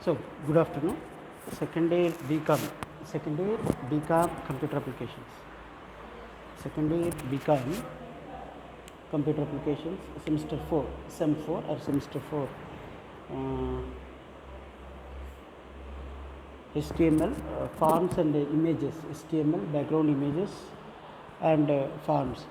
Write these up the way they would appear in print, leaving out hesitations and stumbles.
So, good afternoon. Second year BCom. Second year BCom Computer Applications. Second year BCom Computer Applications. Semester 4, Sem 4 or Semester 4. HTML, forms and images. HTML, background images and forms.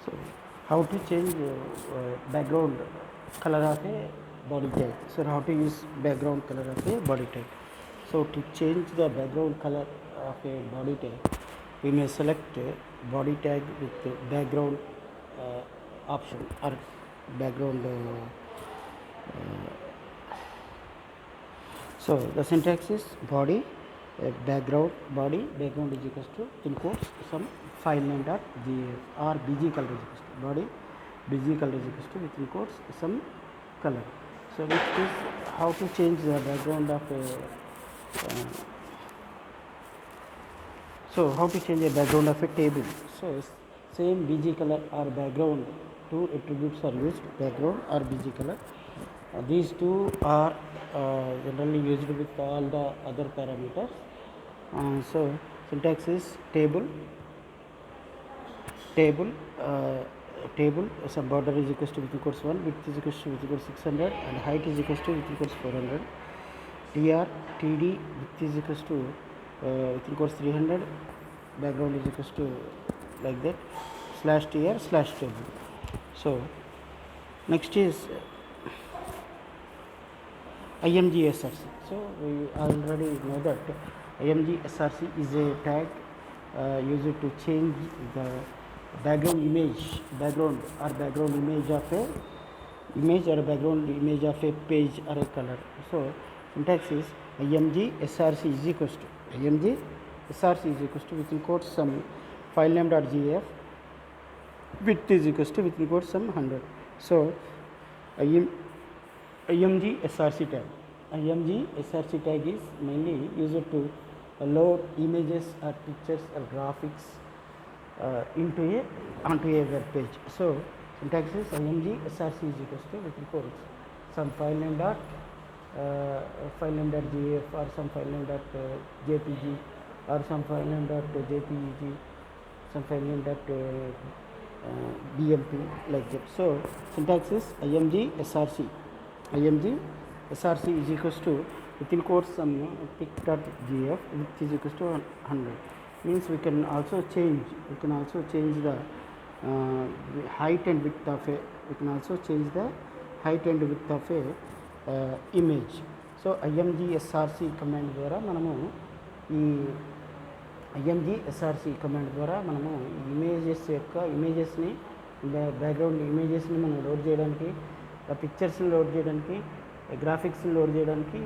So, how to change background color of a body tag. So, how to use background color of a body tag. So, to change the background color of a body tag, we may select body tag with the background option or background. So, the syntax is body background is equals to in quotes some file name dot gf or bg color is equals to body bg color is equals to within quotes some color. So, which is how to change the background of a so how to change a background of a table. So, same bg color or background, two attributes are used, background or bg color. These two are generally used with all the other parameters. So, syntax is table some border is equals to within quotes 1, width is equals to within quotes 600 and height is equals to within quotes 400. tr td width is equals to within quotes 300, background is equals to like that, slash tr slash table. So, next is IMG SRC. So, we already know that IMG SRC is a tag used to change the background image of a image or background image of a page or a color. So, syntax is IMG SRC is equals to within quotes some file name dot gf, width is equals to within quotes some 100. So, IMG SRC tag. IMG SRC tag is mainly used to load images or pictures or graphics onto a web page. So, syntax is IMG SRC is equals to within quotes some file name dot gf or some file name dot jpg or some file name dot jpeg, some file name dot bmp like that. So, syntax is IMG SRC. IMG SRC is equals to within quotes some pic.gf, which is equals to 100. Means we can also change the height and width of a image. So, IMG SRC command ద్వారా మనము ఈ IMG SRC command ద్వారా మనము ఇమేజెస్ని background ఇమేజెస్ని మనం load చేయడానికి, పిక్చర్స్ని load చేయడానికి, గ్రాఫిక్స్ని load చేయడానికి,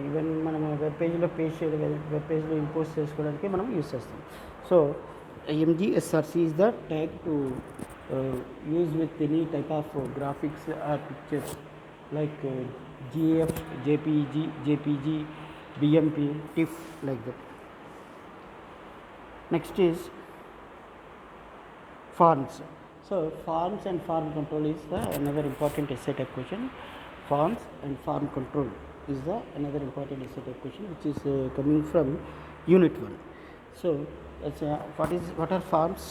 even మనం వెబ్ పేజ్లో వెబ్ పేజ్లో ఇంపోజ్ చేసుకోవడానికి మనం యూస్ చేస్తాం. So, IMG SRC is the tag to use with any type of graphics or pictures like GIF, JPG, BMP, TIFF like that. Next is forms. So, forms and form control is another important essay type question. Forms and form control is another important essay type question which is coming from unit 1. So, what are forms?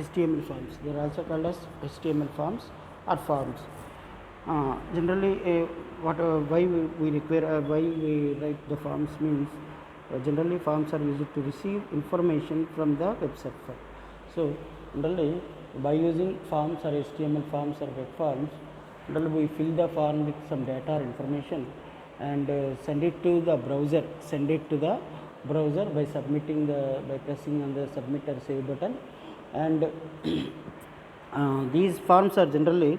HTML forms. They are also called as HTML forms or forms. Generally, why we write the forms means generally forms are used to receive information from the web server. So, generally by using forms or HTML forms or web forms, generally we fill the form with some data or information and send it to the browser by pressing on the submit or save button. And these forms are generally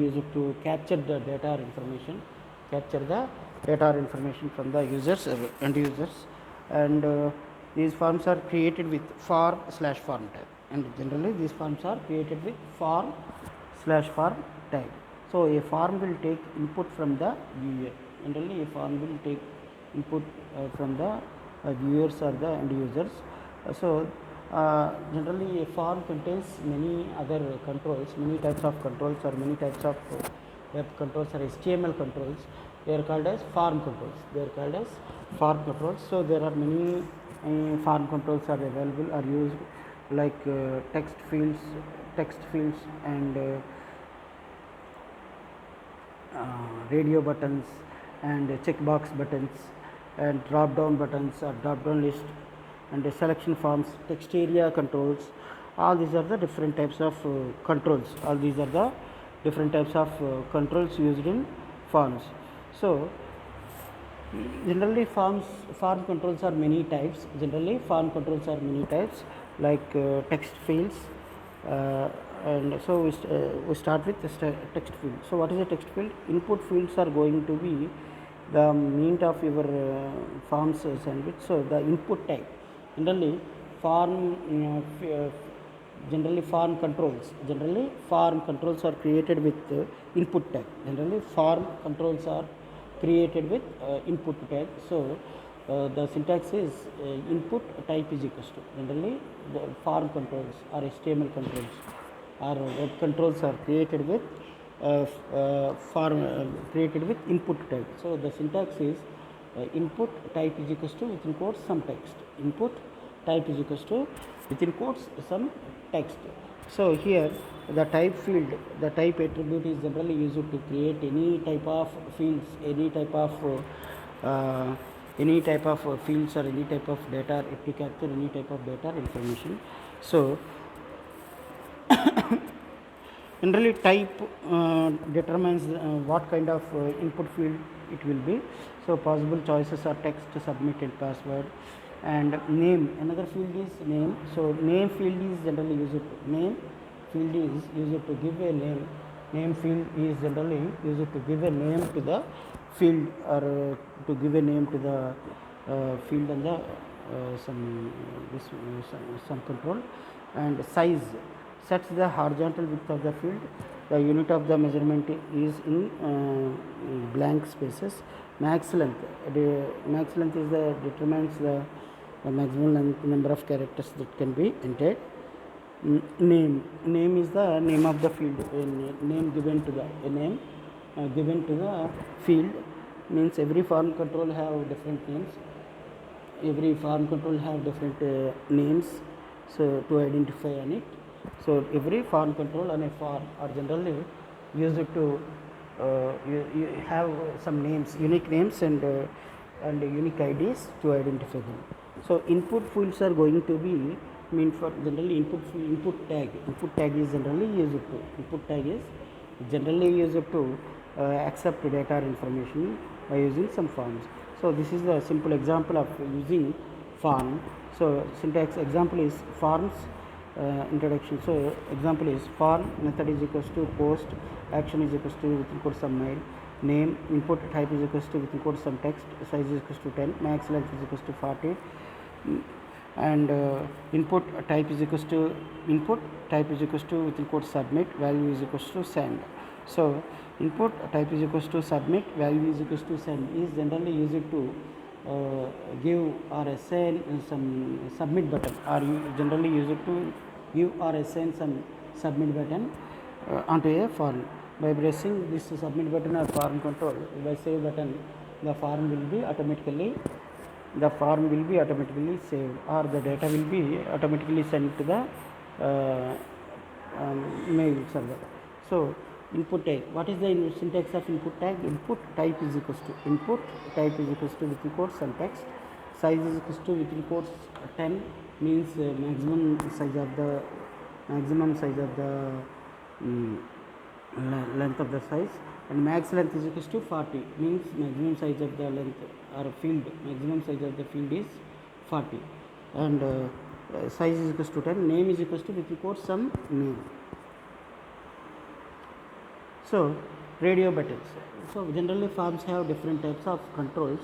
used to capture the data or information, capture the data or information from the users end users, and these forms are created with form/form tag, and generally these forms are created with form/form tag. So a form will take input from the viewer. Generally a form will take input from the viewers or the end users. Generally a form contains many other controls, many types of controls, or many types of web controls or HTML controls. They are called as form controls. They are called as form controls. So there are many form controls are available, are used, like text fields and radio buttons and checkbox buttons and drop down buttons or drop down list and selection forms, text area controls. All these are the different types of controls. All these are the different types of controls used in forms. So generally form controls are many types. Generally form controls are many types, like text fields, and so we start with the text field. So what is a text field? Input fields are going to be the mean of your forms sandwich. So the input tag, generally form generally form controls are created with input tag. Generally form controls are created with input tag. So the syntax is input type is equals to, generally the form controls or HTML controls or web controls are created with created with input tag. So the syntax is input type is equals to within quotes some text. Input type is equals to within quotes some text. So here the type field, the type attribute is generally used to create any type of fields, any type of fields or any type of data, to capture any type of data information. So generally type determines what kind of input field it will be. So possible choices are text, submit and password, and name. Another field is name. So name field is generally used to give a name. Name field is generally used to give a name to the field, or to give a name to the field and the some control. And size sets the horizontal width of the field. The unit of the measurement is in blank spaces. Max length is the determines the maximum number of characters that can be entered. Name is the name of the field. A name given to the field, means every form control have different names. Every form control have different names, so to identify on it. So every form control on a form are generally used to you have some names, unique names and unique IDs to identify them. So input fields are going to be mean for generally input tag. Input tag is generally used to accept data or information by using some forms. So this is the simple example of using form. So syntax example is forms. Introduction. So example is form method is equals to post, action is equals to within quotes some mail, name, input type is equals to within quotes some text, size is equals to 10, max length is equals to 40, and input type is equals to within quotes submit, value is equals to send. So input type is equals to submit, value is equals to send is generally used to give or assign some submit button, or you generally use it to give or assign some submit button onto a form. By pressing this submit button or form control, by save button, the form will be automatically saved, or the data will be automatically sent to the mail server. So input tag, what is the syntax of input tag? Input type is equals to within quotes some text, size is equals to within quotes 10, means maximum size of the length of the size, and max length is equals to 40, means maximum size of the length or field, maximum size of the field is 40, and size is equals to 10, name is equals to within quotes some name. So radio buttons. So generally farms have different types of controls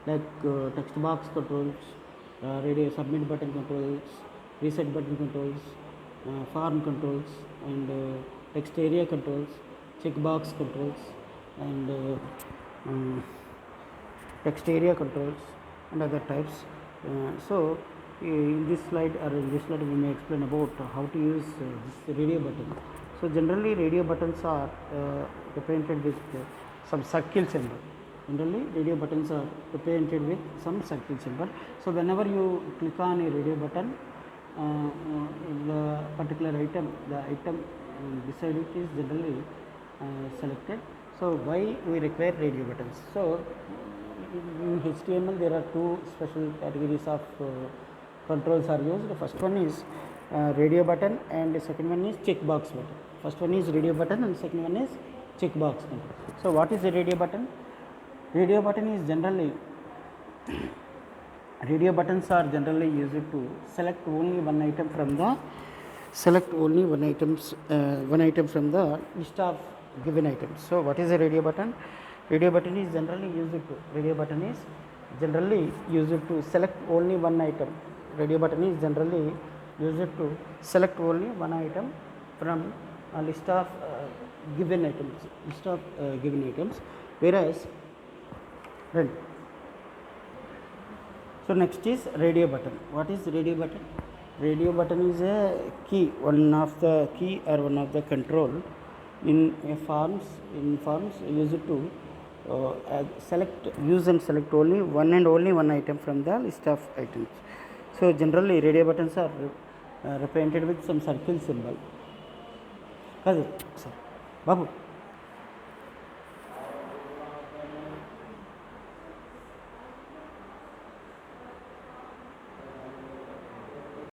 like text box controls, radio submit button controls, reset button controls, farm controls, and text area controls, checkbox controls, and text area controls and other types. So in this slide we may explain about how to use this radio button. So generally radio buttons are represented with some circle symbol. Generally radio buttons are represented with some circle symbol. So whenever you click on a radio button, the particular item, the item beside it is generally selected. So why we require radio buttons? So in HTML there are two special categories of controls are used. The first one is radio button and the second one is checkbox button. First one is radio button and second one is checkbox button. So what is a radio button? Radio button is generally radio buttons are generally used to select only one item from the one item from the list of given items. So what is a radio button? Radio button is generally used to select only one item. Radio button is generally used to select only one item from a list of given items. Whereas so next is radio button. What is radio button? Radio button is a key, one of the key or one of the control in forms used to select only one item from the list of items. So generally radio buttons are represented with some circle symbol. Sir, Babu.